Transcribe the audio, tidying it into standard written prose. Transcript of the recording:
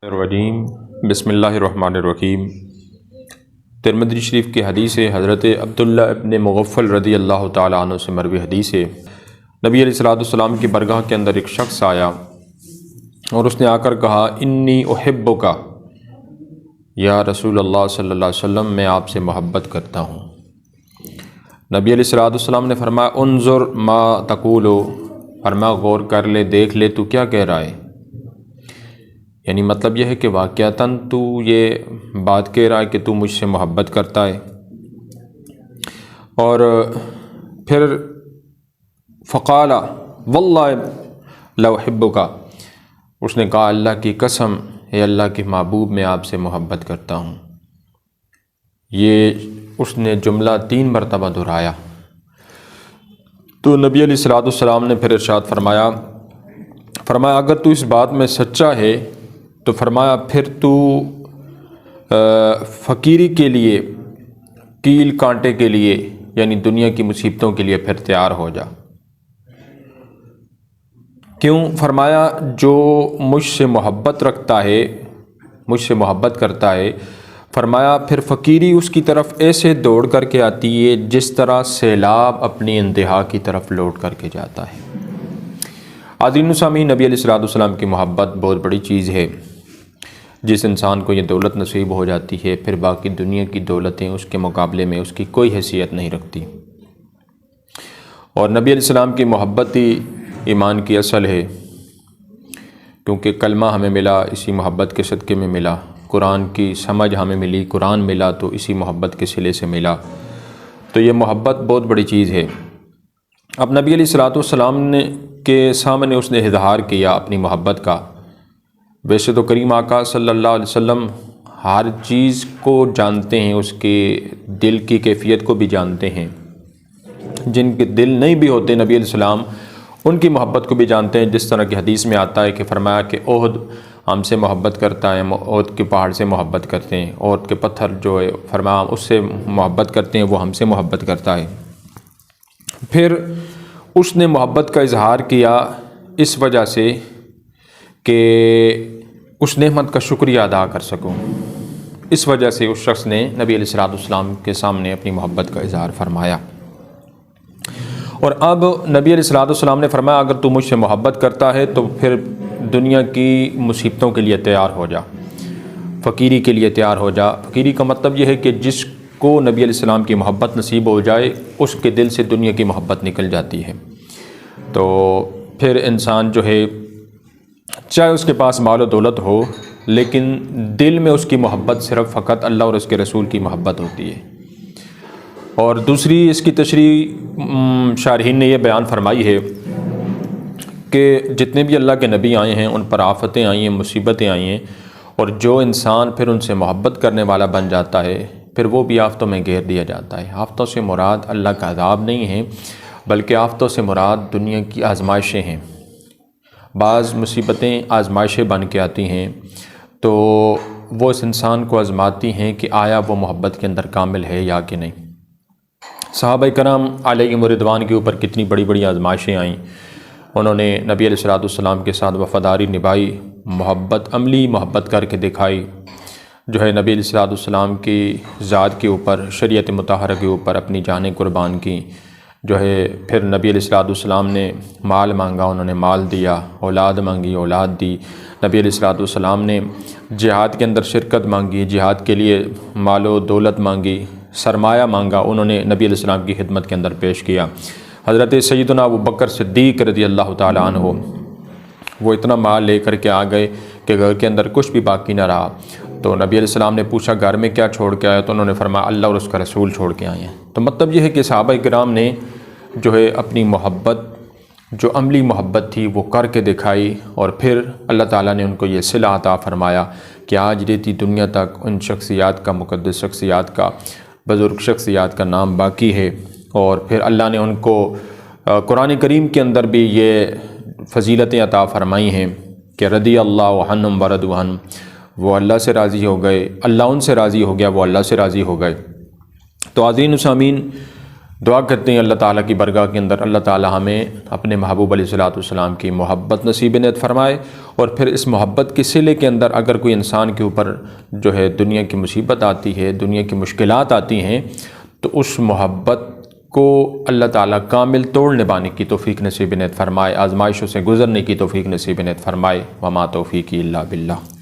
الرجیم بسم اللہ الرحمن الرحیم۔ ترمذی شریف کی حدیث ہے، حضرت عبداللہ ابن مغفل رضی اللہ تعالیٰ عنہ سے مروی حدیث ہے، نبی علیہ السلام کی برگاہ کے اندر ایک شخص آیا اور اس نے آ کر کہا انی احبک یا رسول اللہ صلی اللہ علیہ وسلم، میں آپ سے محبت کرتا ہوں۔ نبی علیہ السلام نے فرمایا انظر ما تقول، فرمایا غور کر لے، دیکھ لے تو کیا کہہ رہا ہے۔ یعنی مطلب یہ ہے کہ واقعتاً تو یہ بات کہہ رہا ہے کہ تو مجھ سے محبت کرتا ہے۔ اور پھر فقال واللہ لا احبک، اس نے کہا اللہ کی قسم، اے اللہ کے محبوب، میں آپ سے محبت کرتا ہوں۔ یہ اس نے جملہ 3 مرتبہ دہرایا تو نبی علیہ السلام نے پھر ارشاد فرمایا اگر تو اس بات میں سچا ہے تو فرمایا پھر تو فقیری کے لیے، کیل کانٹے کے لیے، یعنی دنیا کی مصیبتوں کے لیے پھر تیار ہو جا۔ کیوں؟ فرمایا جو مجھ سے محبت رکھتا ہے، مجھ سے محبت کرتا ہے، فرمایا پھر فقیری اس کی طرف ایسے دوڑ کر کے آتی ہے جس طرح سیلاب اپنی انتہا کی طرف لوٹ کر کے جاتا ہے۔ حاضرین و سامعین، نبی علیہ السلام کی محبت بہت بڑی چیز ہے۔ جس انسان کو یہ دولت نصیب ہو جاتی ہے، پھر باقی دنیا کی دولتیں اس کے مقابلے میں اس کی کوئی حیثیت نہیں رکھتی۔ اور نبی علیہ السلام کی محبت ہی ایمان کی اصل ہے، کیونکہ کلمہ ہمیں ملا اسی محبت کے صدقے میں ملا، قرآن کی سمجھ ہمیں ملی، قرآن ملا تو اسی محبت کے صلے سے ملا۔ تو یہ محبت بہت بڑی چیز ہے۔ اب نبی علیہ السلام کے سامنے اس نے اظہار کیا اپنی محبت کا۔ ویسے تو کریم آقا صلی اللہ علیہ وسلم ہر چیز کو جانتے ہیں، اس کے دل کی کیفیت کو بھی جانتے ہیں۔ جن کے دل نہیں بھی ہوتے نبی علیہ السلام ان کی محبت کو بھی جانتے ہیں، جس طرح کی حدیث میں آتا ہے کہ فرمایا کہ احد ہم سے محبت کرتا ہے، احد کے پہاڑ سے محبت کرتے ہیں، احد کے پتھر جو ہے فرمایا اس سے محبت کرتے ہیں، وہ ہم سے محبت کرتا ہے۔ پھر اس نے محبت کا اظہار کیا اس وجہ سے کہ اس نعمت کا شکریہ ادا کر سکوں، اس وجہ سے اس شخص نے نبی علیہ السلام کے سامنے اپنی محبت کا اظہار فرمایا۔ اور اب نبی علیہ السلام نے فرمایا اگر تو مجھ سے محبت کرتا ہے تو پھر دنیا کی مصیبتوں کے لیے تیار ہو جا، فقیری کے لیے تیار ہو جا۔ فقیری کا مطلب یہ ہے کہ جس کو نبی علیہ السلام کی محبت نصیب ہو جائے اس کے دل سے دنیا کی محبت نکل جاتی ہے۔ تو پھر انسان جو ہے چاہے اس کے پاس مال و دولت ہو، لیکن دل میں اس کی محبت صرف فقط اللہ اور اس کے رسول کی محبت ہوتی ہے۔ اور دوسری اس کی تشریح شارحین نے یہ بیان فرمائی ہے کہ جتنے بھی اللہ کے نبی آئے ہیں ان پر آفتیں آئی ہیں، مصیبتیں آئی ہیں، اور جو انسان پھر ان سے محبت کرنے والا بن جاتا ہے پھر وہ بھی آفتوں میں گھیر دیا جاتا ہے۔ آفتوں سے مراد اللہ کا عذاب نہیں ہے، بلکہ آفتوں سے مراد دنیا کی آزمائشیں ہیں۔ بعض مصیبتیں آزمائشیں بن کے آتی ہیں تو وہ اس انسان کو آزماتی ہیں کہ آیا وہ محبت کے اندر کامل ہے یا کہ نہیں۔ صحابہ کرام علیہم رضوان کے اوپر کتنی بڑی بڑی آزمائشیں آئیں، انہوں نے نبی علیہ السلام کے ساتھ وفاداری نبھائی، محبت، عملی محبت کر کے دکھائی، جو ہے نبی علیہ السلام کی ذات کے اوپر، شریعت مطہرہ کے اوپر اپنی جانیں قربان کی، جو ہے پھر نبی علیہ السلام نے مال مانگا، انہوں نے مال دیا، اولاد مانگی، اولاد دی۔ نبی علیہ السلام نے جہاد کے اندر شرکت مانگی، جہاد کے لیے مال و دولت مانگی، سرمایہ مانگا، انہوں نے نبی علیہ السلام کی خدمت کے اندر پیش کیا۔ حضرت سیدنا ابو بکر صدیق رضی اللہ تعالیٰ عنہ وہ اتنا مال لے کر کے آ گئے کہ گھر کے اندر کچھ بھی باقی نہ رہا۔ تو نبی علیہ السلام نے پوچھا گھر میں کیا چھوڑ کے آئے؟ تو انہوں نے فرمایا اللہ اور اس کا رسول چھوڑ کے آئے ہیں۔ تو مطلب یہ ہے کہ صحابہ کرام نے جو ہے اپنی محبت، جو عملی محبت تھی وہ کر کے دکھائی، اور پھر اللہ تعالیٰ نے ان کو یہ صلہ عطا فرمایا کہ آج رہتی دنیا تک ان شخصیات کا، مقدس شخصیات کا، بزرگ شخصیات کا نام باقی ہے۔ اور پھر اللہ نے ان کو قرآن کریم کے اندر بھی یہ فضیلتیں عطا فرمائی ہیں کہ رضی اللہ عنہم ورضوا عنہ، وہ اللہ سے راضی ہو گئے، اللہ ان سے راضی ہو گیا، وہ اللہ سے راضی ہو گئے۔ تو حاضرین و سامعین، دعا کرتے ہیں اللہ تعالیٰ کی برگاہ کے اندر اللہ تعالیٰ ہمیں اپنے محبوب علیہ السلام کی محبت نصیب فرمائے، اور پھر اس محبت کے صلے کے اندر اگر کوئی انسان کے اوپر جو ہے دنیا کی مصیبت آتی ہے، دنیا کی مشکلات آتی ہیں، تو اس محبت کو اللہ تعالیٰ کامل توڑ نبھانے کی توفیق نصیب عنایت فرمائے، آزمائشوں سے گزرنے کی توفیق نصیب عنایت فرمائے۔ وما توفیقی الا باللہ۔